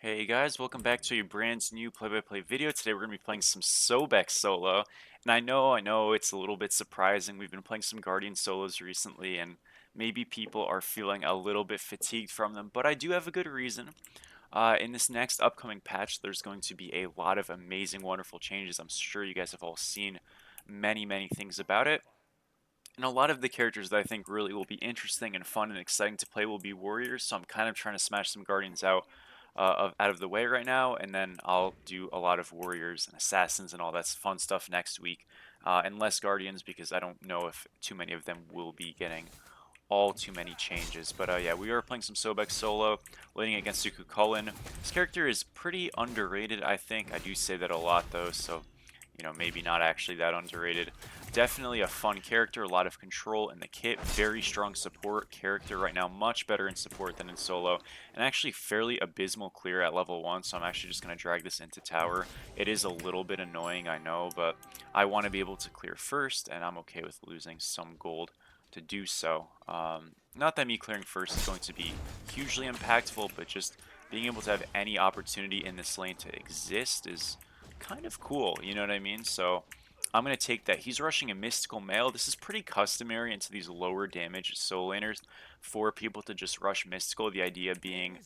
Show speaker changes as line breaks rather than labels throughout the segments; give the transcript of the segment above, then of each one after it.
Hey guys, welcome back to a brand new play-by-play video. Today we're going to be playing some Sobek solo. And I know it's a little bit surprising. We've been playing some Guardian solos recently and maybe people are feeling a little bit fatigued from them, but I do have a good reason. In this next upcoming patch, there's going to be a lot of amazing, wonderful changes. I'm sure you guys have all seen many things about it. And a lot of the characters that I think really will be interesting and fun and exciting to play will be warriors, so I'm kind of trying to smash some guardians out of the way right now, and then I'll do a lot of warriors and assassins and all that fun stuff next week, and less guardians because I don't know if too many of them will be getting all too many changes. But yeah, we are playing some Sobek solo, laning against Suku Cullen. This character is pretty underrated, I think. I do say that a lot though, so maybe not actually that underrated. Definitely a fun character, a lot of control in the kit, very strong support character right now, much better in support than in solo, and actually fairly abysmal clear at level 1, so I'm actually just going to drag this into tower. It is a little bit annoying, I know, but I want to be able to clear first, and I'm okay with losing some gold to do so. Not that me clearing first is going to be hugely impactful, but just being able to have any opportunity in this lane to exist is kind of cool, you know what I mean? So I'm going to take that. He's rushing a Mystical Male. This is pretty customary into these lower damage solo laners for people to just rush Mystical. The idea being,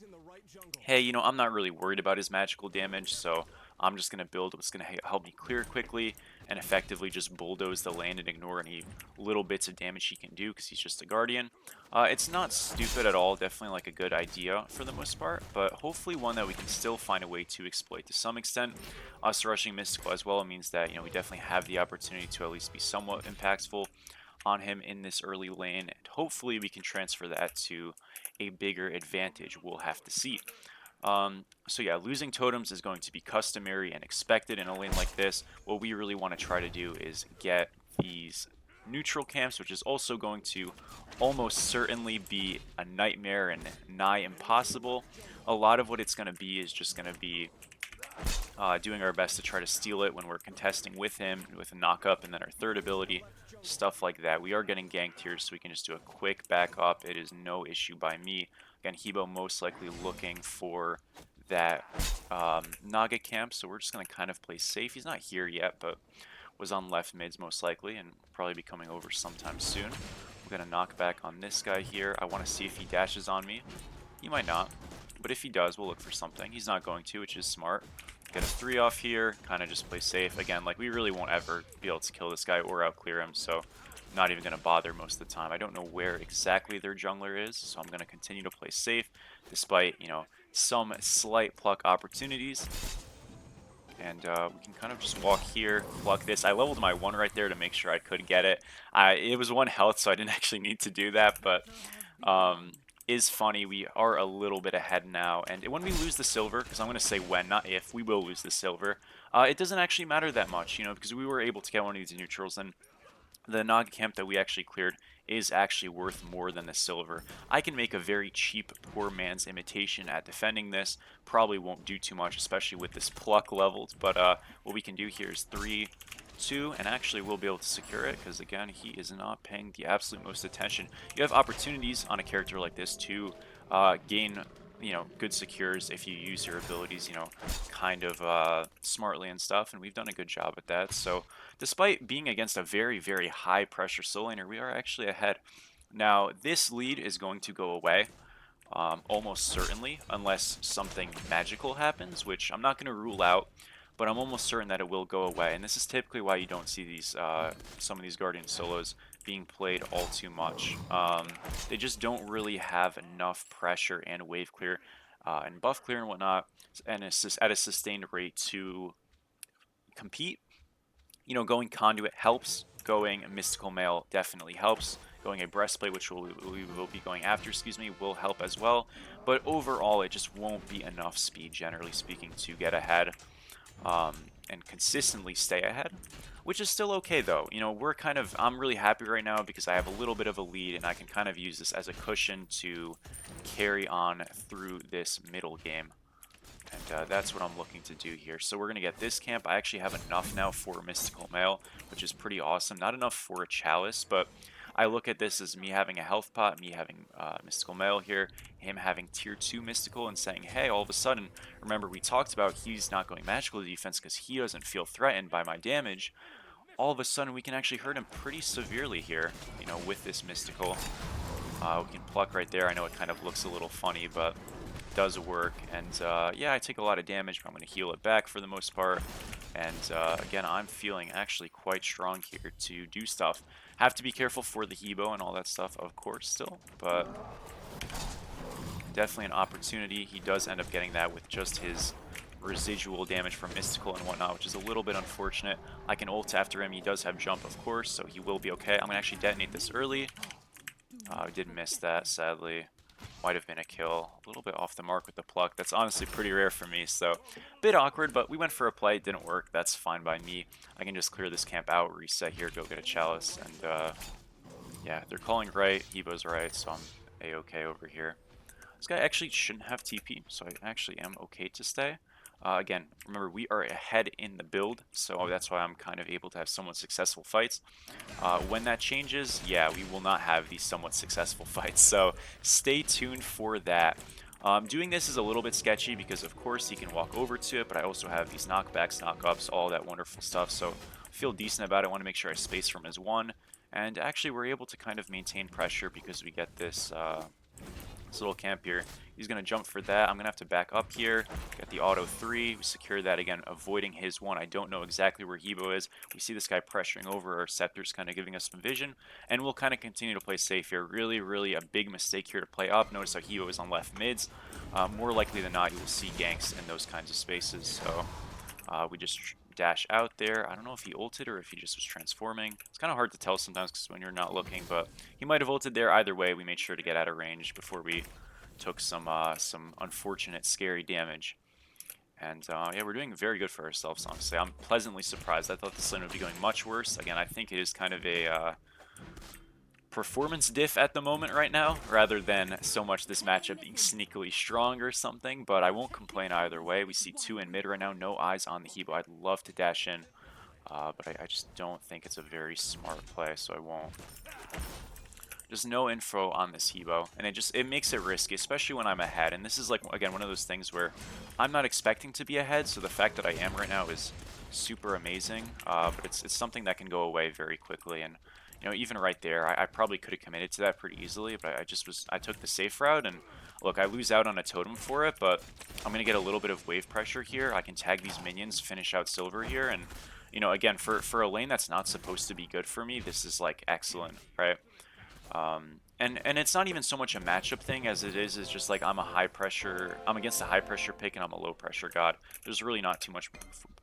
hey, I'm not really worried about his magical damage, so I'm just going to build what's going to help me clear quickly and effectively just bulldoze the land and ignore any little bits of damage he can do because he's just a Guardian. It's not stupid at all, definitely like a good idea for the most part, but hopefully one that we can still find a way to exploit to some extent. Us rushing Mystical as well means that, we definitely have the opportunity to at least be somewhat impactful on him in this early lane, and hopefully we can transfer that to a bigger advantage. We'll have to see. So yeah, losing totems is going to be customary and expected in a lane like this. What we really want to try to do is get these neutral camps, which is also going to almost certainly be a nightmare and nigh impossible. A lot of what it's going to be is just going to be doing our best to try to steal it when we're contesting with him with a knock up and then our third ability, stuff like that. We are getting ganked here, so we can just do a quick back up. It is no issue by me. Again, Hebo most likely looking for that Naga camp, so we're just going to kind of play safe. He's not here yet, but was on left mids most likely and probably be coming over sometime soon. We're going to knock back on this guy here. I want to see if he dashes on me. He might not, but if he does, we'll look for something. He's not going to, which is smart. Get a 3 off here, kind of just play safe. Again, like, we really won't ever be able to kill this guy or outclear him, so not even going to bother most of the time. I don't know where exactly their jungler is, so I'm going to continue to play safe, despite, some slight pluck opportunities. And we can kind of just walk here, pluck this. I leveled my 1 right there to make sure I could get it. It was 1 health, so I didn't actually need to do that, but is funny. We are a little bit ahead now, and when we lose the silver, because I'm going to say when, not if, we will lose the silver, it doesn't actually matter that much, because we were able to get one of these neutrals, and the Naga camp that we actually cleared is actually worth more than the silver. I can make a very cheap poor man's imitation at defending this. Probably won't do too much, especially with this pluck leveled, but what we can do here is 3, 2, and actually we'll be able to secure it because, again, he is not paying the absolute most attention. You have opportunities on a character like this to gain good secures if you use your abilities, kind of smartly and stuff, and we've done a good job at that. So despite being against a very high pressure soul laner, we are actually ahead. Now, this lead is going to go away, almost certainly, unless something magical happens, which I'm not going to rule out, but I'm almost certain that it will go away. And this is typically why you don't see these some of these Guardian solos being played all too much. They just don't really have enough pressure and wave clear and buff clear and whatnot, and it's just at a sustained rate to compete. Going conduit helps. Going mystical mail definitely helps. Going a breastplate, which we will be going after, will help as well. But overall, it just won't be enough speed, generally speaking, to get ahead and consistently stay ahead, which is still okay though. I'm really happy right now because I have a little bit of a lead and I can kind of use this as a cushion to carry on through this middle game. And that's what I'm looking to do here. So we're going to get this camp. I actually have enough now for a Mystical Mail, which is pretty awesome. Not enough for a Chalice, but I look at this as me having a health pot, me having Mystical Mail here, him having tier 2 Mystical, and saying, hey, all of a sudden, remember we talked about he's not going magical defense because he doesn't feel threatened by my damage. All of a sudden, we can actually hurt him pretty severely here, you know, with this Mystical. We can pluck right there. I know it kind of looks a little funny, but does work. And yeah, I take a lot of damage, but I'm going to heal it back for the most part. And again, I'm feeling actually quite strong here to do stuff. Have to be careful for the Hebo and all that stuff, of course, still. But definitely an opportunity. He does end up getting that with just his residual damage from Mystical and whatnot, which is a little bit unfortunate. I can ult after him. He does have jump, of course, so he will be okay. I'm going to actually detonate this early. I did miss that, sadly. Might have been a kill. A little bit off the mark with the pluck. That's honestly pretty rare for me, so a bit awkward, but we went for a play. It didn't work. That's fine by me. I can just clear this camp out, reset here, go get a chalice, and yeah, they're calling right. Hebo's right, so I'm a-okay over here. This guy actually shouldn't have TP, so I actually am okay to stay. Again, remember, we are ahead in the build, so that's why I'm kind of able to have somewhat successful fights. When that changes, yeah, we will not have these somewhat successful fights, so stay tuned for that. Doing this is a little bit sketchy because, of course, he can walk over to it, but I also have these knockbacks, knockups, all that wonderful stuff, so I feel decent about it. I want to make sure I space from his one, and actually we're able to kind of maintain pressure because we get this little camp here. He's going to jump for that. I'm going to have to back up here. Get the auto 3. We secure that again, avoiding his one. I don't know exactly where Hebo is. We see this guy pressuring over. Our Scepter's kind of giving us some vision. And we'll kind of continue to play safe here. Really, really a big mistake here to play up. Notice how Hebo is on left mids. More likely than not, you will see ganks in those kinds of spaces. So we just dash out there. I don't know if he ulted or if he just was transforming. It's kind of hard to tell sometimes because when you're not looking, but he might have ulted there. Either way, we made sure to get out of range before we took some unfortunate, scary damage. And yeah, we're doing very good for ourselves, honestly. I'm pleasantly surprised. I thought this lane would be going much worse. Again, I think it is kind of a performance diff at the moment right now, rather than so much this matchup being sneakily strong or something, but I won't complain either way. We see 2 in mid right now, no eyes on the Hebo. I'd love to dash in, but I just don't think it's a very smart play, so I won't. There's no info on this Hebo, and it makes it risky, especially when I'm ahead. And this is like, again, one of those things where I'm not expecting to be ahead, so the fact that I am right now is super amazing. But it's something that can go away very quickly. And you know, even right there, I probably could have committed to that pretty easily, but I took the safe route. And look, I lose out on a totem for it, but I'm gonna get a little bit of wave pressure here. I can tag these minions, finish out Silver here, and you know, again, for a lane that's not supposed to be good for me, this is like excellent, right? And it's not even so much a matchup thing as it is just like I'm against a high pressure pick and I'm a low pressure god. There's really not too much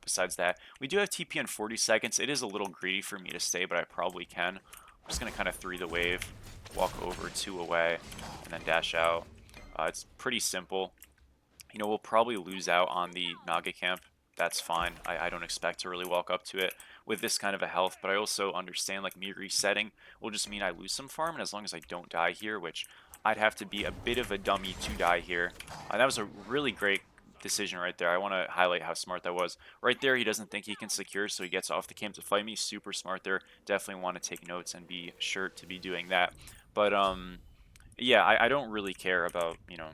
besides that. We do have TP in 40 seconds. It is a little greedy for me to stay, but I probably can. I'm just going to kind of 3 the wave, walk over 2 away, and then dash out. It's pretty simple. You know, we'll probably lose out on the Naga camp. That's fine. I don't expect to really walk up to it with this kind of a health, but I also understand like me resetting will just mean I lose some farm, and as long as I don't die here, which I'd have to be a bit of a dummy to die here. That was a really great decision right there. I want to highlight how smart that was. Right there, he doesn't think he can secure, so he gets off the camp to fight me. Super smart there. Definitely want to take notes and be sure to be doing that. But yeah, I don't really care about, you know,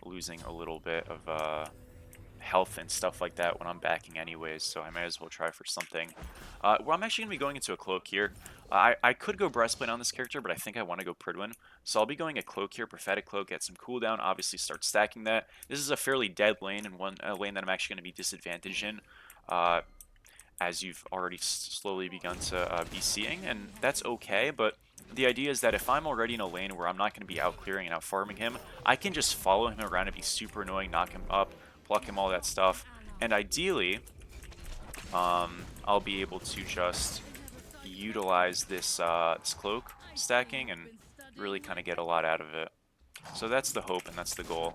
losing a little bit of health and stuff like that when I'm backing anyways, so I might as well try for something. Well, I'm actually going to be going into a cloak here. I could go breastplate on this character, but I think I want to go Pridwin, so I'll be going a cloak here, prophetic cloak, get some cooldown, obviously start stacking that. This is a fairly dead lane, and one lane that I'm actually going to be disadvantaged in, as you've already slowly begun to be seeing, and that's okay, but the idea is that if I'm already in a lane where I'm not going to be out clearing and out farming him, I can just follow him around and be super annoying, knock him up, pluck him, all that stuff, and ideally I'll be able to just utilize this this cloak stacking and really kind of get a lot out of it. So that's the hope and that's the goal.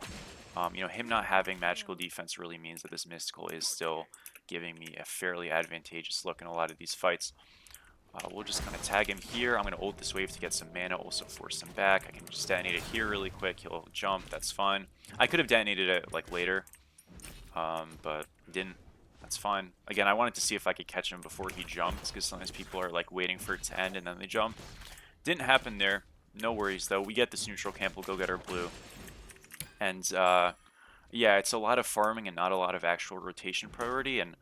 You know, him not having magical defense really means that this mystical is still giving me a fairly advantageous look in a lot of these fights. We'll just kind of tag him here. I'm going to ult this wave to get some mana, also force him back. I can just detonate it here really quick. He'll jump. That's fine. I could have detonated it like later, but didn't. That's fine. Again, I wanted to see if I could catch him before he jumps, because sometimes people are like waiting for it to end and then they jump. Didn't happen there. No worries, though. We get this neutral camp. We'll go get our blue. And, yeah, it's a lot of farming and not a lot of actual rotation priority. And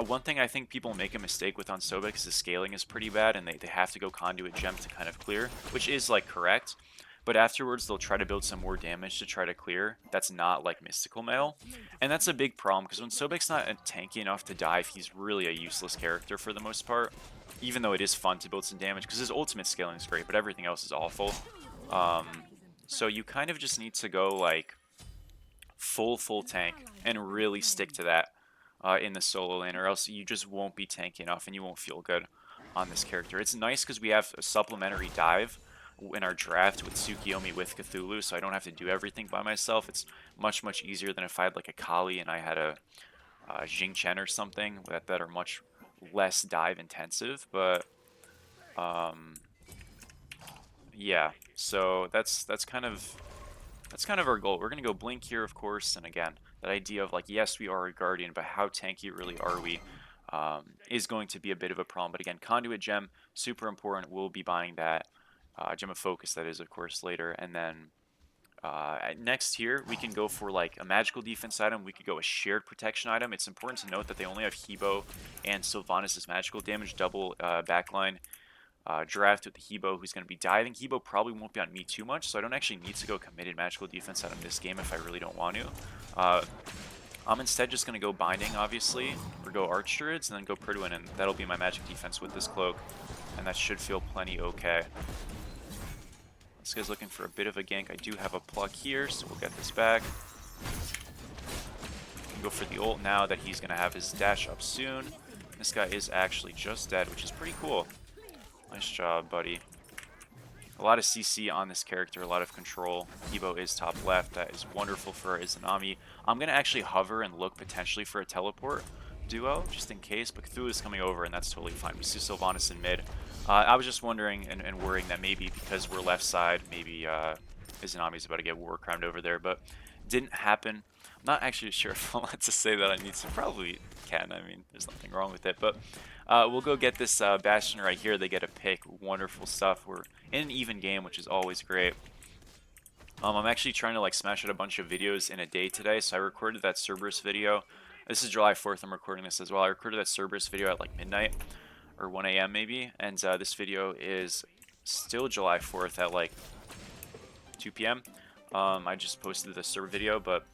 one thing I think people make a mistake with on Sobek is the scaling is pretty bad, and they have to go conduit gem to kind of clear, which is, like, correct. But afterwards, they'll try to build some more damage to try to clear. That's not, like, Mystical Mail. And that's a big problem, because when Sobek's not tanky enough to dive, he's really a useless character for the most part. Even though it is fun to build some damage, because his ultimate scaling is great, but everything else is awful. So you kind of just need to go, like, full tank and really stick to that in the solo lane, or else you just won't be tanky enough and you won't feel good on this character. It's nice because we have a supplementary dive in our draft with Tsukiyomi with Cthulhu, so I don't have to do everything by myself. It's much easier than if I had like a Kali and I had a Jing Chen or something that are much less dive intensive. But yeah, so that's kind of our goal. We're going to go Blink here, of course, and again, that idea of like, yes, we are a Guardian, but how tanky really are we is going to be a bit of a problem. But again, Conduit Gem, super important. We'll be buying that. Gem of Focus, that is, of course, later. And then next here, we can go for like a magical defense item. We could go a shared protection item. It's important to note that they only have Hebo and Sylvanas' magical damage, double backline. Draft with the Hebo, who's going to be diving. Hebo probably won't be on me too much, so I don't actually need to go committed magical defense out of this game if I really don't want to. I'm instead just going to go Binding, obviously, or go Arch Druids, and then go Pridwin, and that'll be my magic defense with this cloak, and that should feel plenty okay. This guy's looking for a bit of a gank. I do have a pluck here, so we'll get this back. Go for the ult now that he's going to have his dash up soon. This guy is actually just dead, which is pretty cool. Nice job, buddy. A lot of CC on this character, a lot of control. Hebo is top left. That is wonderful for Izanami. I'm going to actually hover and look potentially for a teleport duo, just in case, but Cthulhu is coming over, and that's totally fine. We see Sylvanas in mid. I was just wondering and worrying that maybe because we're left side, maybe Izanami's about to get war crimed over there, but didn't happen. I'm not actually sure if I'm allowed to say that I need to. Probably can. I mean, there's nothing wrong with it, but we'll go get this Bastion right here. They get a pick. Wonderful stuff. We're in an even game, which is always great. I'm actually trying to like smash out a bunch of videos in a day today, so I recorded that Cerberus video. This is July 4th. I'm recording this as well. I recorded that Cerberus video at like midnight or 1 a.m. maybe, and this video is still July 4th at like 2 p.m. I just posted the Cerberus video, but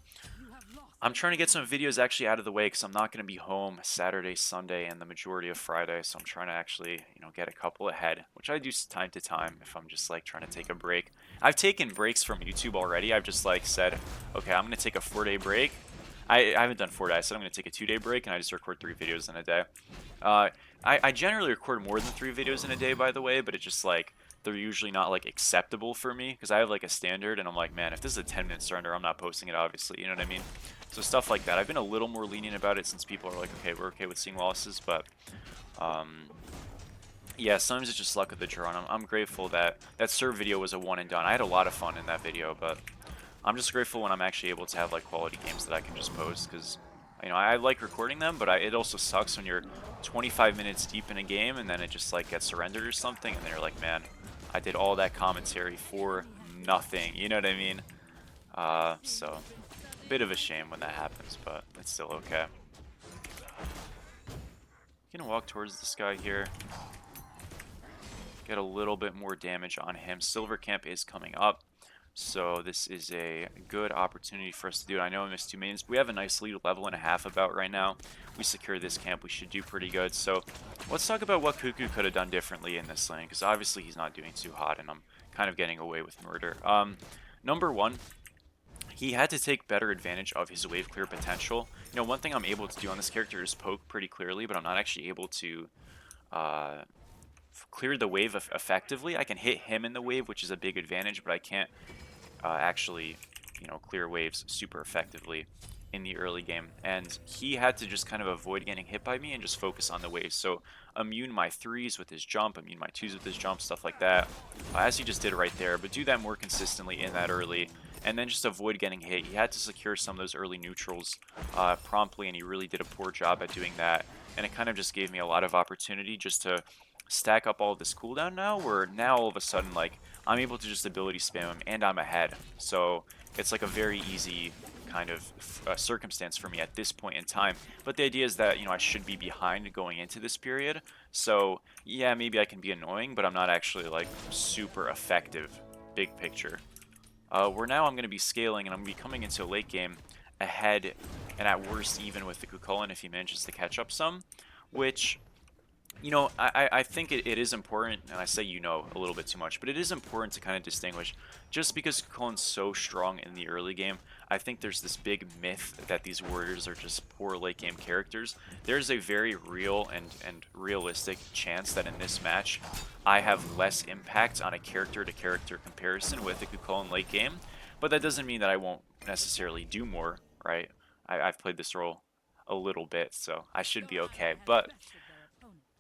I'm trying to get some videos actually out of the way because I'm not going to be home Saturday, Sunday, and the majority of Friday. So I'm trying to actually, you know, get a couple ahead, which I do time to time if I'm just like trying to take a break. I've taken breaks from YouTube already. I've just like said, okay, I'm going to take a 4-day break. I haven't done 4 days. I said I'm going to take a 2-day break, and I just record 3 videos in a day. I generally record more than 3 videos in a day, by the way, but it's just like they're usually not like acceptable for me because I have like a standard, and I'm like, man, if this is a 10-minute surrender, I'm not posting it, obviously. You know what I mean? So stuff like that. I've been a little more lenient about it since people are like, okay, we're okay with seeing losses, but yeah, sometimes it's just luck of the draw. And I'm grateful that that serve video was a one and done. I had a lot of fun in that video, but I'm just grateful when I'm actually able to have like quality games that I can just post because, you know, I like recording them, but it also sucks when you're 25 minutes deep in a game and then it just like gets surrendered or something, and then you're like, man, I did all that commentary for nothing. You know what I mean? So bit of a shame when that happens, but it's still okay. Gonna walk towards this guy here. Get a little bit more damage on him. Silver Camp is coming up, so this is a good opportunity for us to do it. I know I missed 2 minions, but we have a nice lead, level and a half about right now. We secure this camp, we should do pretty good. So let's talk about what Cuckoo could have done differently in this lane, because obviously he's not doing too hot, and I'm kind of getting away with murder. Number one, he had to take better advantage of his wave clear potential. You know, one thing I'm able to do on this character is poke pretty clearly, but I'm not actually able to clear the wave effectively. I can hit him in the wave, which is a big advantage, but I can't actually, you know, clear waves super effectively in the early game. And he had to just kind of avoid getting hit by me and just focus on the waves. So immune my 3s with his jump, immune my 2s with his jump, stuff like that, as he just did right there, but do that more consistently in that early. And then just avoid getting hit. He had to secure some of those early neutrals promptly, and he really did a poor job at doing that. And it kind of just gave me a lot of opportunity just to stack up all this cooldown now, where now all of a sudden, like, I'm able to just ability spam him, and I'm ahead. So it's like a very easy kind of circumstance for me at this point in time. But the idea is that, you know, I should be behind going into this period. So yeah, maybe I can be annoying, but I'm not actually like super effective, big picture. Where now I'm going to be scaling, and I'm going to be coming into a late game ahead, and at worst even with the Cucullin if he manages to catch up some, which, you know, I think it is important, and I say, you know, a little bit too much, but it is important to kind of distinguish. Just because Cucullin's so strong in the early game, I think there's this big myth that these warriors are just poor late game characters. There's a very real and realistic chance that in this match, I have less impact on a character-to-character comparison with the Cucullin late game, but that doesn't mean that I won't necessarily do more, right? I've played this role a little bit, so I should be okay, but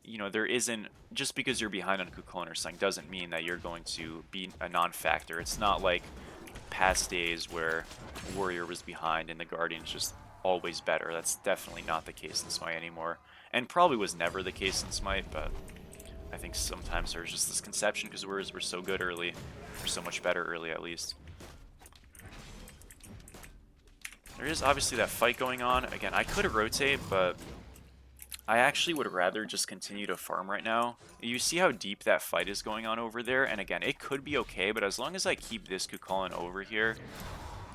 you know, there isn't, just because you're behind on Cucullin or something doesn't mean that you're going to be a non-factor. It's not like past days where Warrior was behind and the Guardian's just always better. That's definitely not the case in Smite anymore, and probably was never the case in Smite, but I think sometimes there's just this conception because Warriors were so good early, or so much better early at least. There is obviously that fight going on. Again, I could rotate, but I actually would rather just continue to farm right now. You see how deep that fight is going on over there, and again, it could be okay, but as long as I keep this Cucullin over here,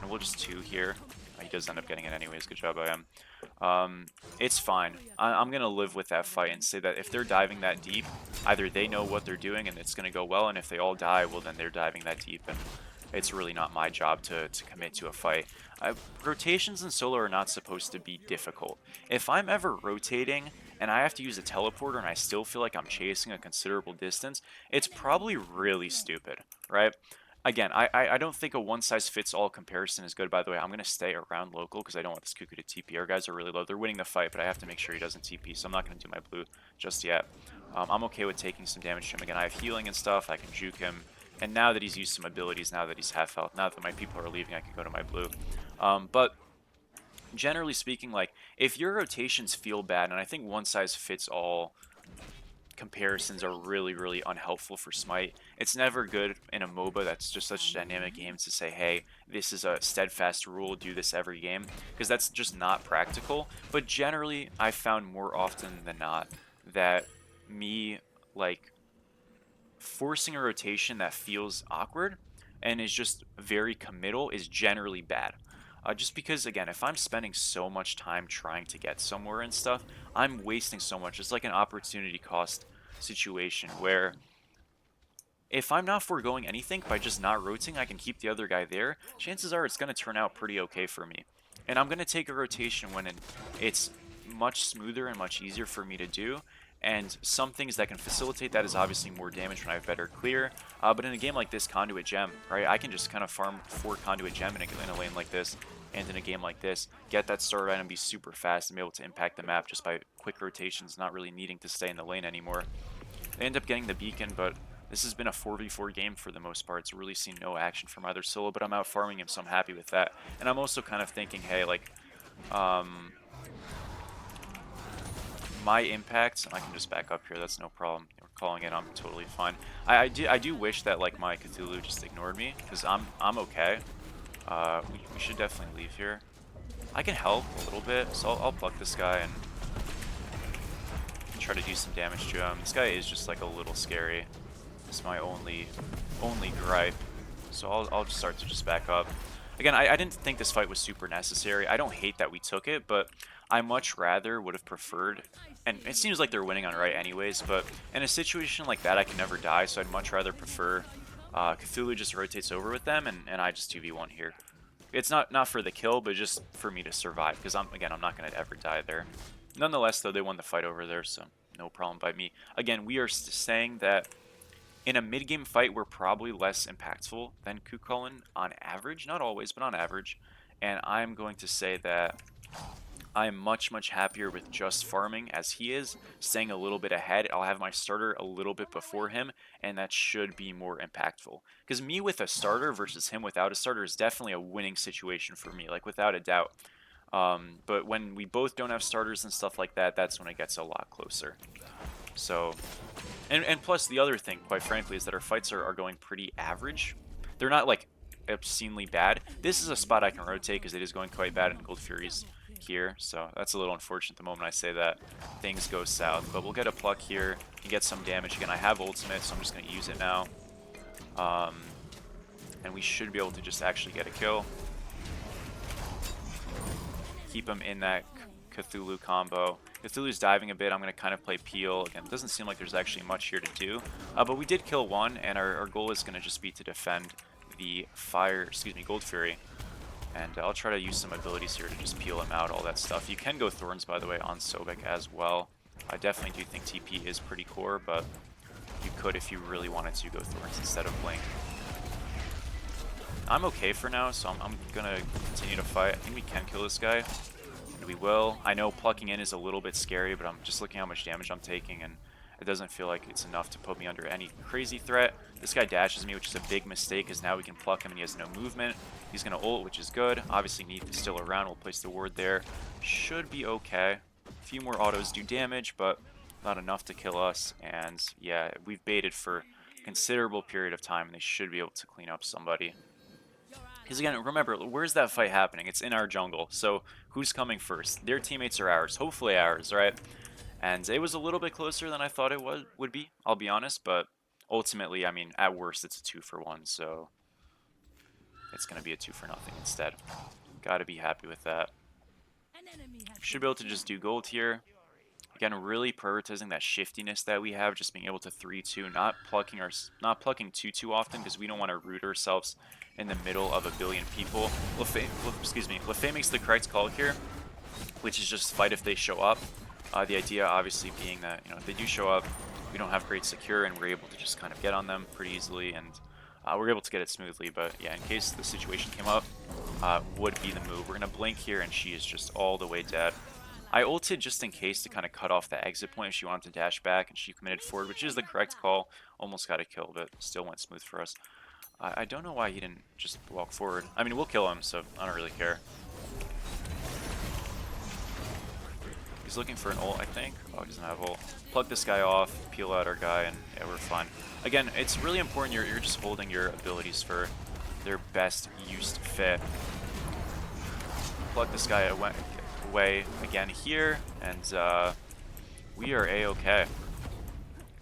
and we'll just 2 here. He does end up getting it anyways, good job by him. It's fine. I'm going to live with that fight and say that if they're diving that deep, either they know what they're doing and it's going to go well, and if they all die, well then they're diving that deep, and it's really not my job to commit to a fight. Rotations in solo are not supposed to be difficult. If I'm ever rotating and I have to use a teleporter and I still feel like I'm chasing a considerable distance, it's probably really stupid, right? Again, I don't think a one-size-fits-all comparison is good, by the way. I'm going to stay around local because I don't want this Cuckoo to TP. Our guys are really low. They're winning the fight, but I have to make sure he doesn't TP, so I'm not going to do my blue just yet. I'm okay with taking some damage to him. Again, I have healing and stuff. I can juke him. And now that he's used some abilities, now that he's half health, now that my people are leaving, I can go to my blue. But generally speaking, like, if your rotations feel bad, and I think one-size-fits-all comparisons are really, really unhelpful for Smite. It's never good in a MOBA that's just such a dynamic game to say, hey, this is a steadfast rule, do this every game, because that's just not practical. But generally, I've found more often than not that me, like, forcing a rotation that feels awkward and is just very committal is generally bad. Just because, again, if I'm spending so much time trying to get somewhere and stuff, I'm wasting so much. It's like an opportunity cost situation where if I'm not foregoing anything by just not rotating, I can keep the other guy there. Chances are it's going to turn out pretty okay for me. And I'm going to take a rotation when it's much smoother and much easier for me to do. And some things that can facilitate that is obviously more damage when I have better clear. But in a game like this, Conduit Gem, right, I can just kind of farm 4 Conduit Gem in a lane like this, and in a game like this, get that starter item, be super fast, and be able to impact the map just by quick rotations, not really needing to stay in the lane anymore. They end up getting the beacon, but this has been a 4v4 game for the most part. It's really seen no action from either solo, but I'm out farming him, so I'm happy with that. And I'm also kind of thinking, hey, like, my impact, I can just back up here, that's no problem. We're calling it, I'm totally fine. I do wish that, like, my Cthulhu just ignored me, because I'm okay. We should definitely leave here. I can help a little bit, so I'll pluck this guy and try to do some damage to him. This guy is just like a little scary. It's my only gripe. So I'll just start to just back up. Again, I didn't think this fight was super necessary. I don't hate that we took it, but I much rather would have preferred, and it seems like they're winning on right anyways, but in a situation like that I can never die, so I'd much rather prefer Cthulhu just rotates over with them and I just 2v1 here. It's not for the kill, but just for me to survive, because I'm not going to ever die there. Nonetheless, though, they won the fight over there, so no problem by me. Again, we are saying that in a mid-game fight, we're probably less impactful than Cucullin on average. Not always, but on average. And I'm going to say that I am much, much happier with just farming as he is, staying a little bit ahead. I'll have my starter a little bit before him, and that should be more impactful. Because me with a starter versus him without a starter is definitely a winning situation for me, like without a doubt. But when we both don't have starters and stuff like that, that's when it gets a lot closer. So, and plus the other thing, quite frankly, is that our fights are going pretty average. They're not like obscenely bad. This is a spot I can rotate because it is going quite bad in Gold Fury's here, so that's a little unfortunate the moment I say that things go south. But we'll get a pluck here and get some damage. Again, I have ultimate, so I'm just going to use it now. And we should be able to just actually get a kill. Keep him in that Cthulhu combo. Cthulhu's diving a bit. I'm going to kind of play Peel. Again, it doesn't seem like there's actually much here to do. But we did kill one, and our goal is going to just be to defend the Gold Fury. And I'll try to use some abilities here to just peel him out, all that stuff. You can go Thorns, by the way, on Sobek as well. I definitely do think TP is pretty core, but you could, if you really wanted to, go Thorns instead of Blink. I'm okay for now, so I'm going to continue to fight. I think we can kill this guy, and we will. I know plucking in is a little bit scary, but I'm just looking how much damage I'm taking, and it doesn't feel like it's enough to put me under any crazy threat. This guy dashes me, which is a big mistake, because now we can pluck him and he has no movement. He's going to ult, which is good. Obviously, Neath is still around. We'll place the ward there. Should be okay. A few more autos do damage, but not enough to kill us. And yeah, we've baited for a considerable period of time, and they should be able to clean up somebody. Because again, remember, where's that fight happening? It's in our jungle. So who's coming first? Their teammates are ours. Hopefully ours, right? And it was a little bit closer than I thought it would be, I'll be honest. But ultimately, I mean, at worst, it's a 2-for-1. So it's going to be a 2-for-0 instead. Got to be happy with that. Should be able to just do gold here. Again, really prioritizing that shiftiness that we have, just being able to 3-2, not plucking too often, because we don't want to root ourselves in the middle of a billion people. Lefay makes the correct call here, which is just fight if they show up. The idea obviously being that, you know, if they do show up, we don't have great secure, and we're able to just kind of get on them pretty easily, and we're able to get it smoothly. But yeah, in case the situation came up, would be the move. We're gonna blink here, and she is just all the way dead. I ulted just in case to kind of cut off the exit point if she wanted to dash back, and she committed forward, which is the correct call. Almost got a kill, but still went smooth for us. I don't know why he didn't just walk forward. I mean, we'll kill him, so I don't really care. He's looking for an ult, I think. Oh, he doesn't have ult. Plug this guy off, peel out our guy, and yeah, we're fine. Again, it's really important you're just holding your abilities for their best used fit. Plug this guy away again here, and we are a-okay.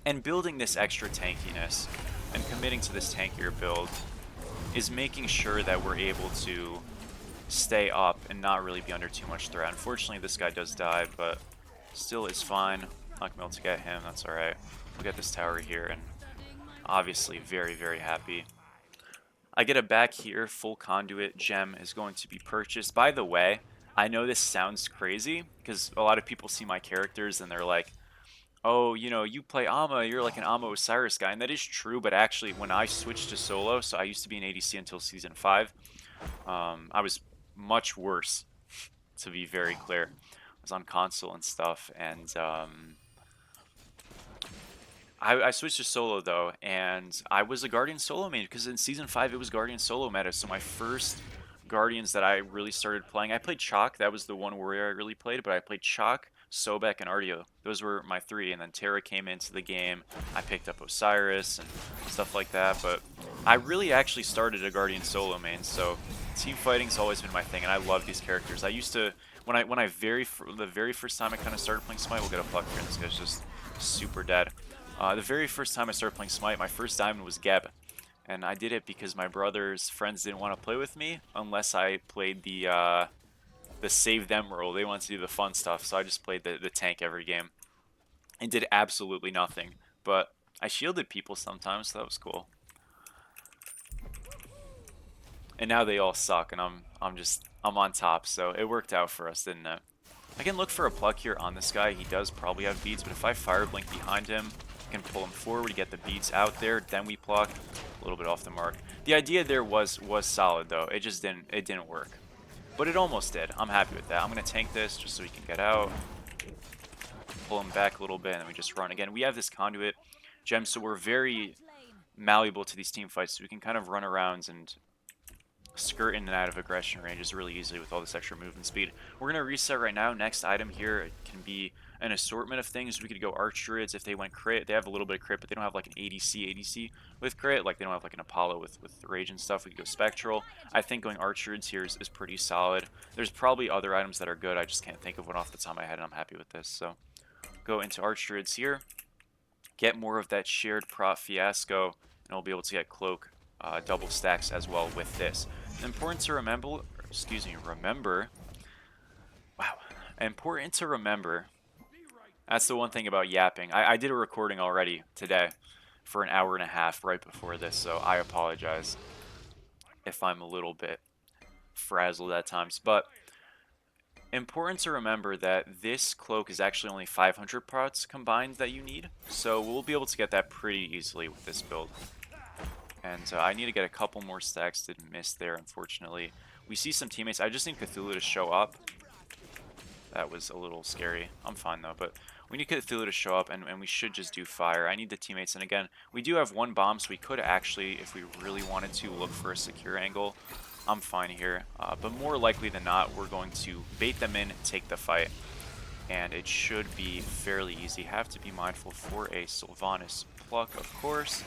And building this extra tankiness and committing to this tankier build is making sure that we're able to stay up and not really be under too much threat. Unfortunately, this guy does die, but still is fine. Not gonna be able to get him, that's alright. We'll get this tower here, and obviously very, very happy. I get it back here. Full conduit gem is going to be purchased. By the way, I know this sounds crazy, because a lot of people see my characters and they're like, oh, you know, you play Amma, you're like an Amma Osiris guy, and that is true, but actually when I switched to solo, so I used to be an ADC until Season 5, I was much worse, to be very clear. I was on console and stuff, and I switched to solo, though, and I was a Guardian solo main, because in Season 5 it was Guardian solo meta, so my first Guardians that I really started playing, I played Chalk, that was the one warrior I really played, but I played Chalk, Sobek, and Artio. Those were my three, and then Terra came into the game. I picked up Osiris and stuff like that, but I really actually started a Guardian solo main, so team fighting's always been my thing, and I love these characters. I used to, the very first time I kind of started playing Smite, we'll get a pluck here, and this guy's just super dead. The very first time I started playing Smite, my first diamond was Geb. And I did it because my brother's friends didn't want to play with me unless I played the save them role. They wanted to do the fun stuff, so I just played the tank every game. And did absolutely nothing. But I shielded people sometimes, so that was cool. And now they all suck, and I'm on top, so it worked out for us, didn't it? I can look for a pluck here on this guy. He does probably have beads, but if I fire blink behind him, I can pull him forward, get the beads out there, then we pluck. A little bit off the mark. The idea there was solid, though. It just didn't work. But it almost did. I'm happy with that. I'm going to tank this just so he can get out. Pull him back a little bit, and then we just run. Again, we have this conduit gem, so we're very malleable to these team fights, so we can kind of run around and skirt in and out of aggression ranges really easily with all this extra movement speed. We're going to reset right now. Next item here can be an assortment of things. We could go Arch Druids if they went crit. They have a little bit of crit, but they don't have like an ADC with crit. Like they don't have like an Apollo with Rage and stuff. We could go Spectral. I think going Arch Druids here is pretty solid. There's probably other items that are good. I just can't think of one off the top of my head, and I'm happy with this. So go into Arch Druids here. Get more of that shared prot fiasco, and we'll be able to get Cloak double stacks as well with this. Important to remember, wow, important to remember, that's the one thing about yapping. I did a recording already today for an hour and a half right before this, so I apologize if I'm a little bit frazzled at times, but important to remember that this cloak is actually only 500 prots combined that you need, so we'll be able to get that pretty easily with this build. And I need to get a couple more stacks. Didn't miss there, unfortunately. We see some teammates. I just need Cthulhu to show up. That was a little scary. I'm fine, though. But we need Cthulhu to show up, and we should just do fire. I need the teammates. And again, we do have one bomb, so we could actually, if we really wanted to, look for a secure angle. I'm fine here. But more likely than not, we're going to bait them in, take the fight. And it should be fairly easy. Have to be mindful for a Sylvanas pluck, of course.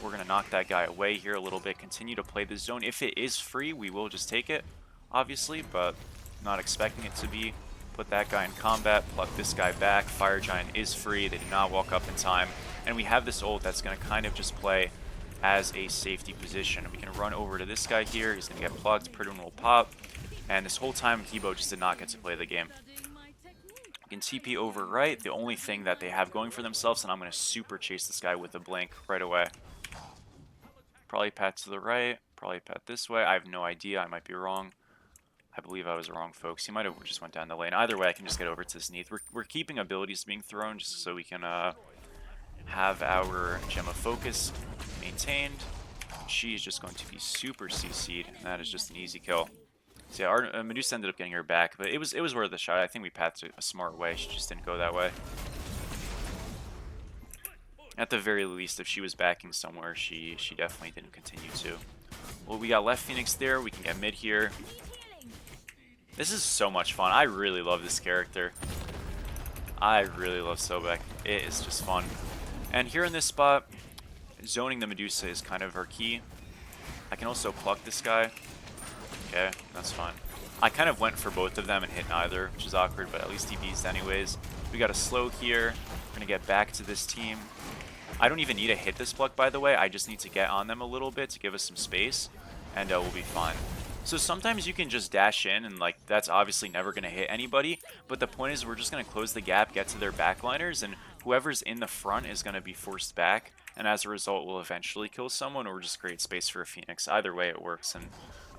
We're going to knock that guy away here a little bit. Continue to play the zone. If it is free, we will just take it, obviously, but not expecting it to be. Put that guy in combat, pluck this guy back. Fire Giant is free. They do not walk up in time. And we have this ult that's going to kind of just play as a safety position. We can run over to this guy here. He's going to get plucked. Pretty one will pop. And this whole time, Hebo just did not get to play the game. Can TP over right, the only thing that they have going for themselves, and I'm going to super chase this guy with a blink right away. Probably pat to the right, probably pat this way. I have no idea, I might be wrong. I believe I was wrong, folks. He might have just went down the lane. Either way, I can just get over to this Neath. We're keeping abilities being thrown just so we can have our Gem of Focus maintained. She's just going to be super CC'd, and that is just an easy kill. So yeah, our Medusa ended up getting her back, but it was worth a shot. I think we pathed it a smart way. She just didn't go that way. At the very least, if she was backing somewhere, she definitely didn't continue to. Well, we got left Phoenix there. We can get mid here. This is so much fun. I really love this character. I really love Sobek. It is just fun. And here in this spot, zoning the Medusa is kind of our key. I can also pluck this guy. Okay, that's fine. I kind of went for both of them and hit neither, which is awkward, but at least he beats anyways. We got a slow here. We're going to get back to this team. I don't even need to hit this pluck, by the way. I just need to get on them a little bit to give us some space, and we'll be fine. So sometimes you can just dash in, and like that's obviously never going to hit anybody, but the point is we're just going to close the gap, get to their backliners, and whoever's in the front is going to be forced back, and as a result we'll eventually kill someone or just create space for a Phoenix. Either way it works, and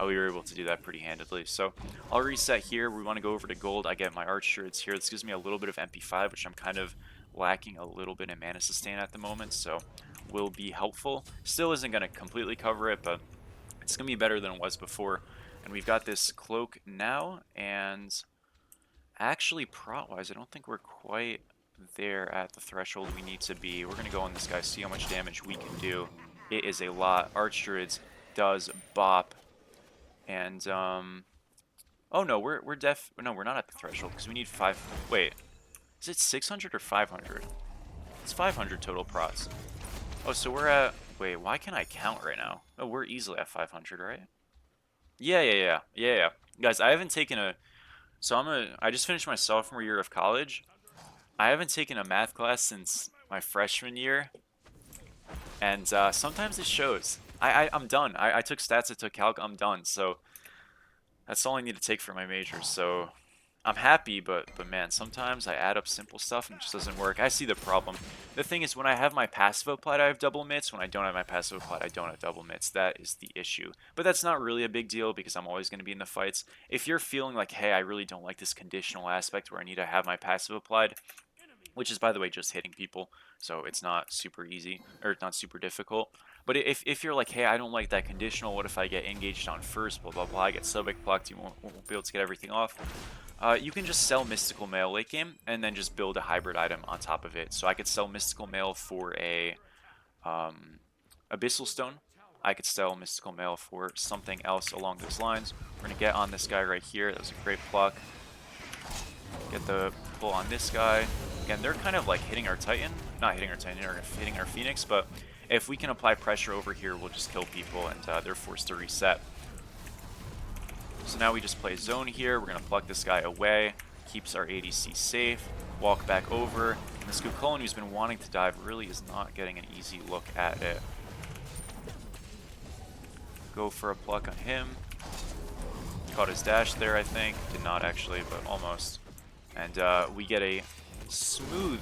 we were able to do that pretty handedly. So I'll reset here. We want to go over to gold. I get my Arch Druids here. This gives me a little bit of MP5, which I'm kind of lacking a little bit in mana sustain at the moment, so will be helpful. Still isn't going to completely cover it, but it's going to be better than it was before. And we've got this cloak now, and actually prot-wise, I don't think we're quite there at the threshold we need to be. We're going to go on this guy, see how much damage we can do. It is a lot. Arch Druids does bop. And, oh no, we're not at the threshold, because we need 5, wait, is it 600 or 500? It's 500 total prots. Oh, so we're at, wait, why can't I count right now? Oh, we're easily at 500, right? Yeah. Guys, I haven't taken a, I just finished my sophomore year of college. I haven't taken a math class since my freshman year, and sometimes it shows. I'm done. I took stats, I took calc, I'm done. So that's all I need to take for my major. So I'm happy, but man, sometimes I add up simple stuff and it just doesn't work. I see the problem. The thing is, when I have my passive applied, I have double mitts. When I don't have my passive applied, I don't have double mitts. That is the issue. But that's not really a big deal because I'm always going to be in the fights. If you're feeling like, hey, I really don't like this conditional aspect where I need to have my passive applied, which is, by the way, just hitting people, so it's not super easy, or not super difficult. But if you're like, hey, I don't like that conditional, what if I get engaged on first, blah, blah, blah, I get Sobek plucked, you won't be able to get everything off. You can just sell Mystical Mail late game, and then just build a hybrid item on top of it. So I could sell Mystical Mail for a Abyssal Stone, I could sell Mystical Mail for something else along those lines. We're going to get on this guy right here. That was a great pluck. Get the pull on this guy. Again, they're kind of like hitting our Titan. Not hitting our Titan, hitting our Phoenix, but if we can apply pressure over here, we'll just kill people, and they're forced to reset. So now we just play zone here. We're going to pluck this guy away. Keeps our ADC safe. Walk back over. And this Cucullin, who's been wanting to dive, really is not getting an easy look at it. Go for a pluck on him. Caught his dash there, I think. Did not actually, but almost. And we get a smooth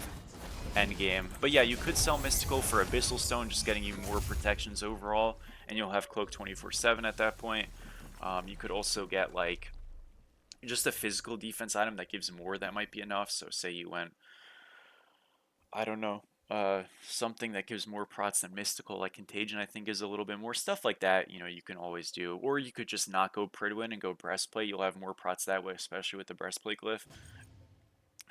endgame. But yeah, you could sell Mystical for Abyssal Stone, just getting you more protections overall. And you'll have Cloak 24/7 at that point. You could also get like just a physical defense item that gives more. That might be enough. So say you went, I don't know, something that gives more prots than Mystical, like Contagion, I think is a little bit more. Stuff like that, you know, you can always do. Or you could just not go Pridwin and go Breastplate. You'll have more prots that way, especially with the Breastplate glyph.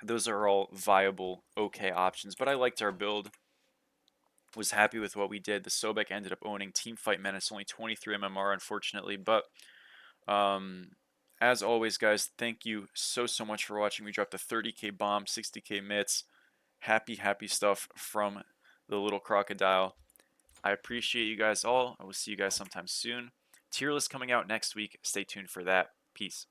Those are all viable, okay options. But I liked our build. Was happy with what we did. The Sobek ended up owning Teamfight Menace, only 23 MMR, unfortunately. But as always, guys, thank you so much for watching. We dropped a 30k bomb, 60k mitts. Happy stuff from the little crocodile. I appreciate you guys all. I will see you guys sometime soon. Tier list coming out next week. Stay tuned for that. Peace.